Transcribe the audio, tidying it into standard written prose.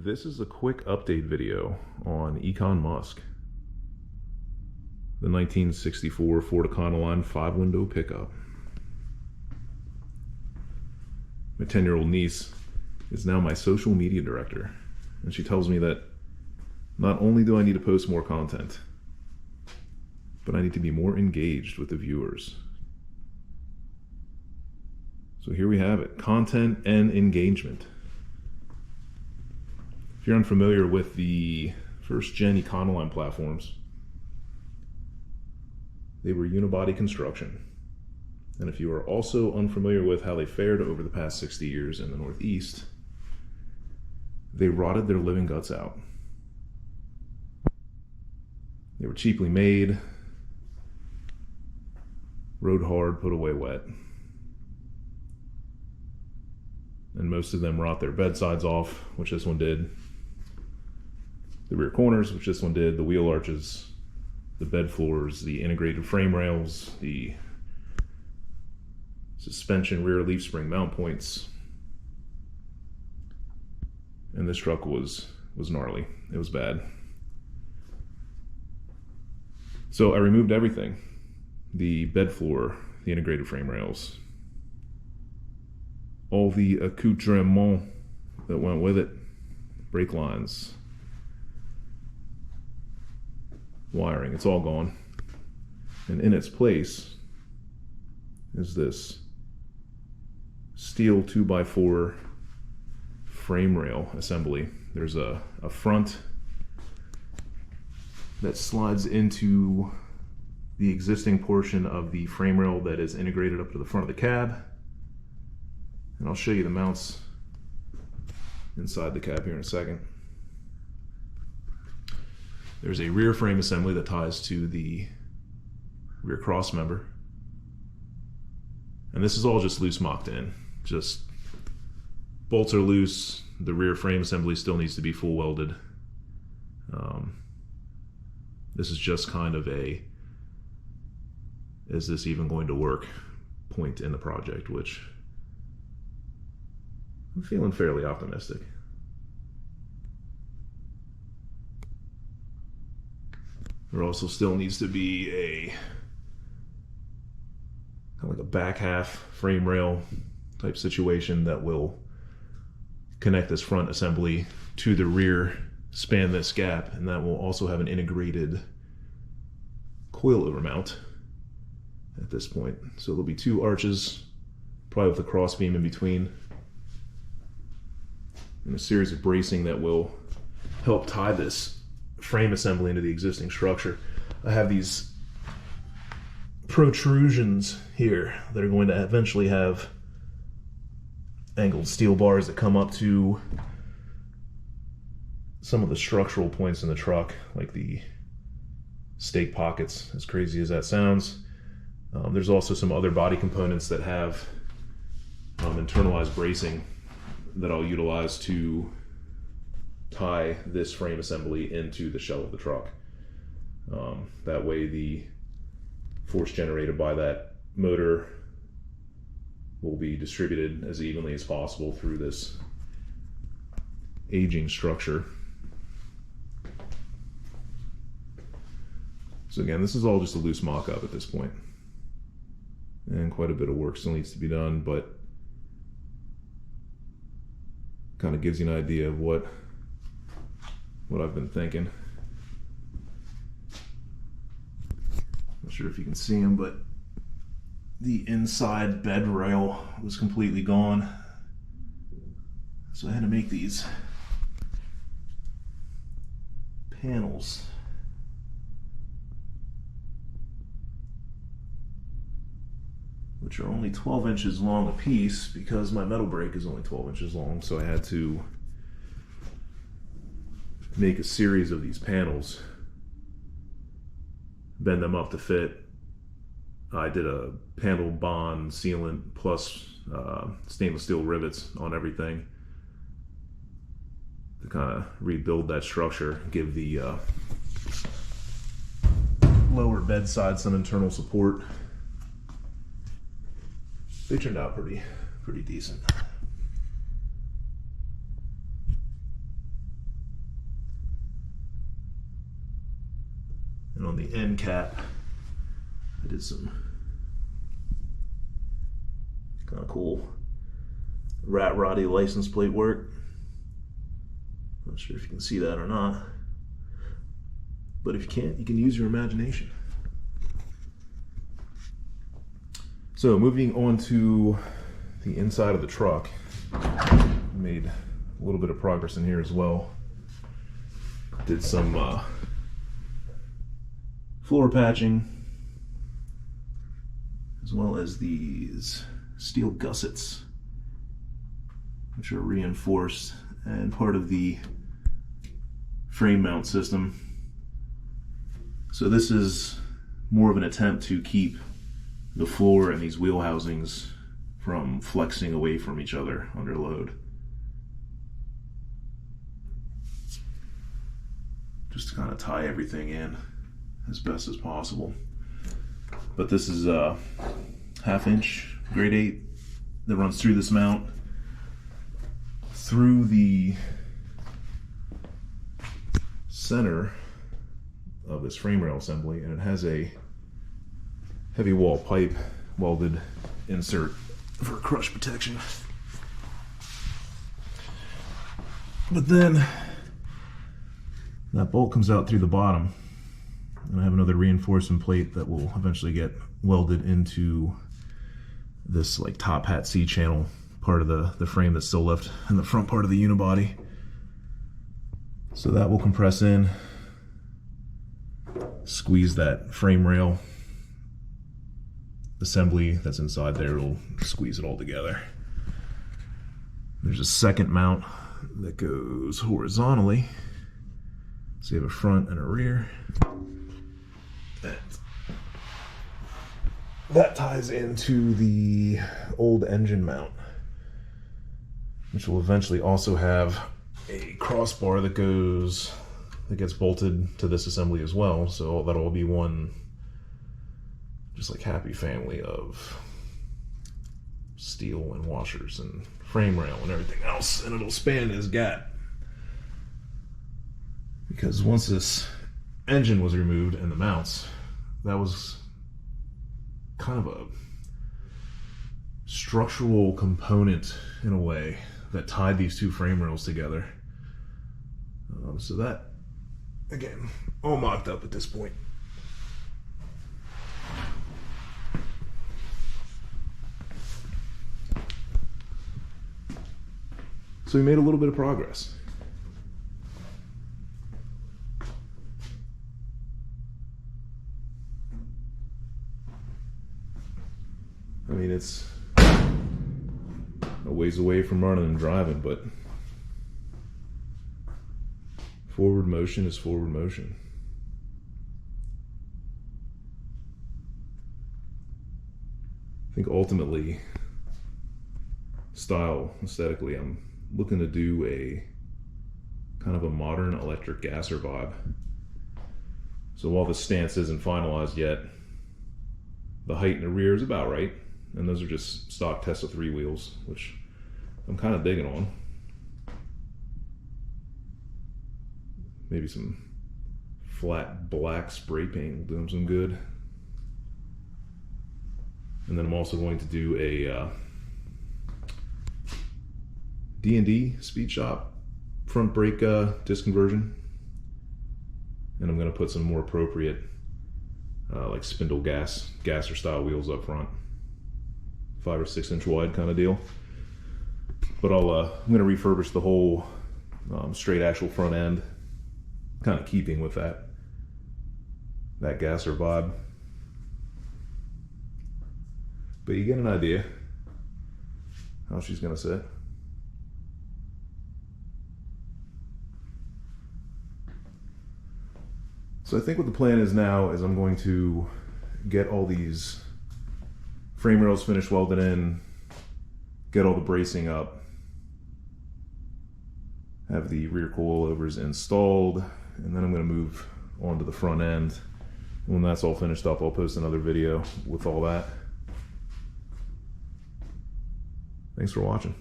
This is a quick update video on Econ MUSK, the 1964 Ford Econoline 5-window pickup. My 10-year-old niece is now my social media director, and she tells me that not only do I need to post more content, but I need to be more engaged with the viewers. So here we have it, content and engagement. If you're unfamiliar with the first-gen Econoline platforms, they were unibody construction. And if you are also unfamiliar with how they fared over the past 60 years in the Northeast, they rotted their living guts out. They were cheaply made, rode hard, put away wet. And most of them rot their bedsides off, which this one did. The rear corners, which this one did, the wheel arches, the bed floors, the integrated frame rails, the suspension rear leaf spring mount points. And this truck was gnarly. It was bad. So I removed everything. The bed floor, the integrated frame rails, all the accoutrements that went with it, brake lines, wiring, it's all gone. And in its place is this steel 2x4 frame rail assembly. There's a front that slides into the existing portion of the frame rail that is integrated up to the front of the cab. And I'll show you the mounts inside the cab here in a second. There's a rear frame assembly that ties to the rear cross member. And this is all just loose mocked in. Just bolts are loose. The rear frame assembly still needs to be full welded. This is just kind of a, is this even going to work point in the project, which I'm feeling fairly optimistic. There also still needs to be a kind of like a back half frame rail type situation that will connect this front assembly to the rear, span this gap, and that will also have an integrated coilover mount at this point. So there'll be two arches, probably with a cross beam in between, and a series of bracing that will help tie this frame assembly into the existing structure. I have these protrusions here that are going to eventually have angled steel bars that come up to some of the structural points in the truck, like the stake pockets, as crazy as that sounds. There's also some other body components that have internalized bracing that I'll utilize to tie this frame assembly into the shell of the truck. That way the force generated by that motor will be distributed as evenly as possible through this aging structure. So again, this is all just a loose mock-up at this point, and quite a bit of work still needs to be done, but kind of gives you an idea of what I've been thinking. Not sure if you can see them, but the inside bed rail was completely gone. So I had to make these panels. Which are only 12 inches long a piece because my metal brake is only 12 inches long, so I had to make a series of these panels, bend them up to fit. I did a panel bond sealant plus stainless steel rivets on everything to kind of rebuild that structure, give the lower bedside some internal support. They turned out pretty decent. And on the end cap, I did some kind of cool rat roddy license plate work. Not sure if you can see that or not, but if you can't, you can use your imagination. So moving on to the inside of the truck, made a little bit of progress in here as well. Did some floor patching, as well as these steel gussets, which are reinforced and part of the frame mount system. So this is more of an attempt to keep the floor and these wheel housings from flexing away from each other under load. Just to kind of tie everything in as best as possible. But this is a 1/2 inch grade 8 that runs through this mount, through the center of this frame rail assembly, and it has a heavy wall pipe welded insert for crush protection. But then that bolt comes out through the bottom, and I have another reinforcement plate that will eventually get welded into this like top hat C channel part of the frame that's still left in the front part of the unibody. So that will compress in, squeeze that frame rail assembly that's inside there, it'll squeeze it all together. There's a second mount that goes horizontally. So you have a front and a rear. That ties into the old engine mount, which will eventually also have a crossbar that gets bolted to this assembly as well. So that'll all be one just like happy family of steel and washers and frame rail and everything else, and it'll span this gap. Because once this engine was removed and the mounts, that was kind of a structural component in a way that tied these two frame rails together. So that, again, all mocked up at this point. So we made a little bit of progress. I mean, it's a ways away from running and driving, but forward motion is forward motion. I think ultimately, aesthetically, I'm looking to do a kind of a modern electric gasser vibe. So while the stance isn't finalized yet, the height in the rear is about right. And those are just stock Tesla 3 wheels, which I'm kind of digging on. Maybe some flat black spray paint will do them some good. And then I'm also going to do a D&D Speed Shop front brake disc conversion. And I'm going to put some more appropriate like spindle gasser style wheels up front. 5 or 6 inch wide kind of deal. But I'm going to refurbish the whole straight axle front end, kind of keeping with that gasser vibe. But you get an idea how she's going to sit. So I think what the plan is now is I'm going to get all these frame rails finished welded in, get all the bracing up, have the rear coilovers installed, and then I'm going to move on to the front end. When that's all finished up, I'll post another video with all that. Thanks for watching.